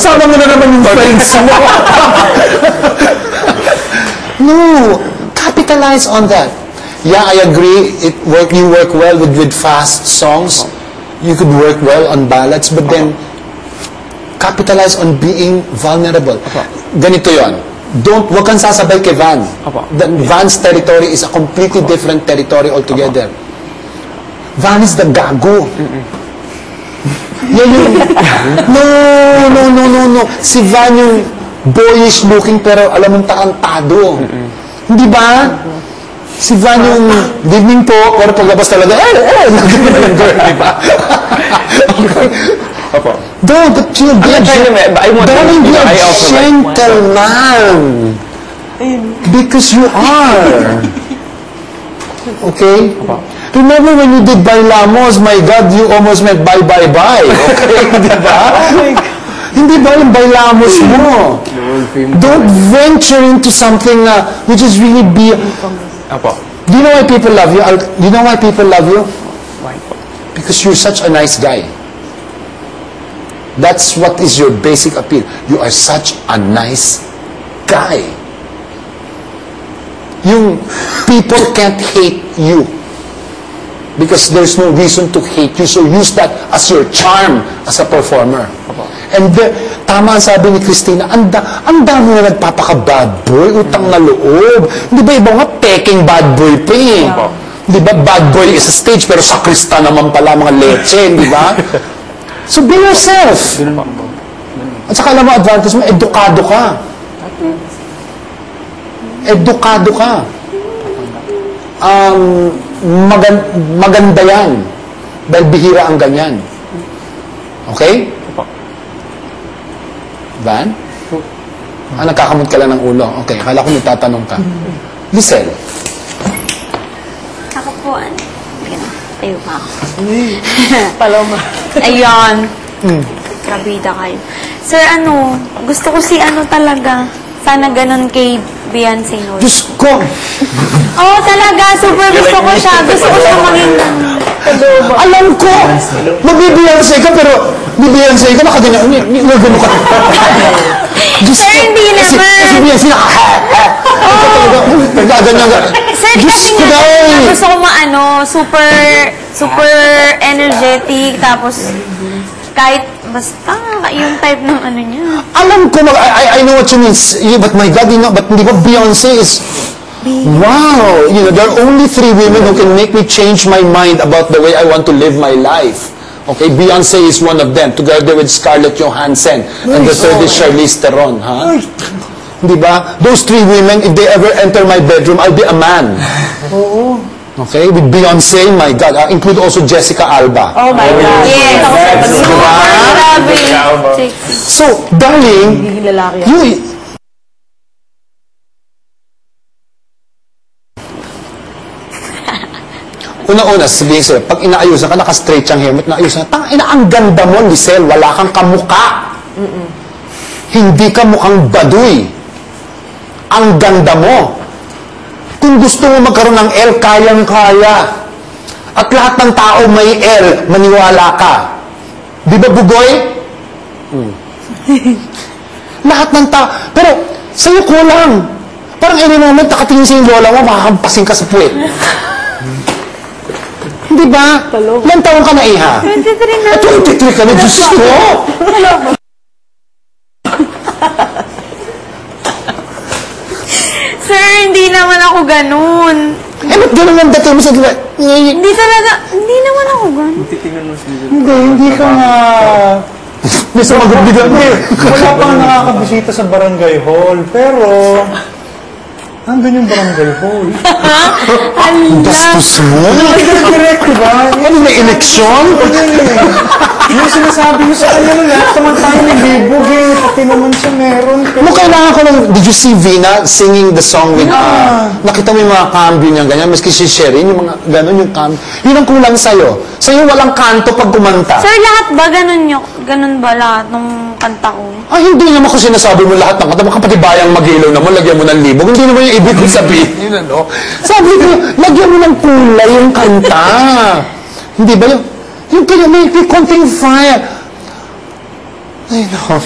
Kasama mo na naman yung friends mo. No, capitalize on that. Yeah, I agree. You work well with fast songs. You could work well on ballads, but then capitalize on being vulnerable. Ganito yon. Wag kang sasabay kay Van. Van's territory is a completely different territory altogether. Van is the gago. No. Si Van yung boyish looking pero alam mong tarantado. Hindi ba? Si Van yung evening po, pero paglabas talaga, di ba? Don't, but you'll be a gentleman. Because you are. Okay? Remember when you did Bailamos, my God, you almost meant bye. Okay, di ba? Hindi ba yung Bailamos mo? Don't venture into something which is really be... Do you know why people love you? Do you know why people love you? Why? Because you're such a nice guy. That's what is your basic appeal. You are such a nice guy. Yung people can't hate you because there's no reason to hate you. So use that as your charm as a performer. And tama ang sabi ni Christina, ang dami na nagpapaka-bad boy, utang na loob. Di ba iba nga peking bad boy pa eh. Di ba bad boy is a stage pero sakrista naman pala mga leche, di ba? So be yourself. At saka alam mo, advantage mo, edukado ka. Edukado ka. Maganda yan. Dahil bihira ang ganyan. Okay? Van? Nagkakamot ka lang ng ulo. Okay, akala ko may tatanong ka. Lisel. Ako po, tayo pa ako. Paloma. Ayun. Krabida kayo. Sir, gusto ko si talaga. Sana ganun kay Beyonce, no? Diyos ko! Oo, talaga. Super gusto ko siya. Gusto ko siya maging Alam ko! Mag-Beyonce ka, pero Beyonce ka, nakaganyan. Nagano ka. Sir, hindi naman. Kasi Beyonce nakaganyan ka. Sir, kasi nga, gusto ko super energetic, tapos kahit basta yung type ng niya. Alam ko, I know what you mean, but my God, but hindi ba Beyonce is... Wow! There are only 3 women who can make me change my mind about the way I want to live my life. Okay, Beyonce is one of them, together with Scarlett Johansson. And the third is Charlize Theron. Di ba? Those 3 women, if they ever enter my bedroom, I'll be a man. Oo. Okay, with Beyonce, my God. Include also Jessica Alba. Oh my God. Yes. So, darling, una-una, sabihin sa'yo, pag inaayusan ka, naka-straight yung hair mo, inaayusan ka, ang ganda mo, Lisel, wala kang kamuka. Hindi ka mukhang baduy. Ang ganda mo. Kung gusto mo magkaroon ng L, kayang-kaya. At lahat ng tao may L, maniwala ka. Di ba, Bugoy? Lahat ng tao. Pero, sa'yo kulang. Parang any moment, nakatingin sa yung lola mo, makakampasin ka sa puwet. Di ba? Ilang taon ka na, Iha? 23 na. 23 ka na, Diyos ko! Sir, hindi naman ako ganun. Ba't ganun ang dating mo sa diba? Hindi naman ako ganun. Hindi ka nga... May sumagot bigla mo. Wala pang nakakabisita sa barangay hall, pero... Nandun yung barangay hall. Ang gastos mo? Direct, diba? Ano, may eleksyon? Yung sinasabi mo sa kanya na lahat naman tayo may libog eh. Pati naman siya meron. Kailangan ko lang... Did you see Vina singing the song with... nakita mo yung mga cambio niya, ganyan. Maski si Sherin, yung mga gano'n yung cambio. Yun ang kulang sa'yo. Sa'yo walang kanto pag kumanta. Sir, lahat ba ganun ba lahat ng kanta ko? Hindi naman ko sinasabi mo lahat ng kanta. Baka pati bayang magilaw naman, lagyan mo ng libog. Hindi naman yung ibig ko sabihin, ano? Sabi ko, lagyan mo ng kulay yung kanta. Hindi ba yung kanya may konting fire. Ay, no.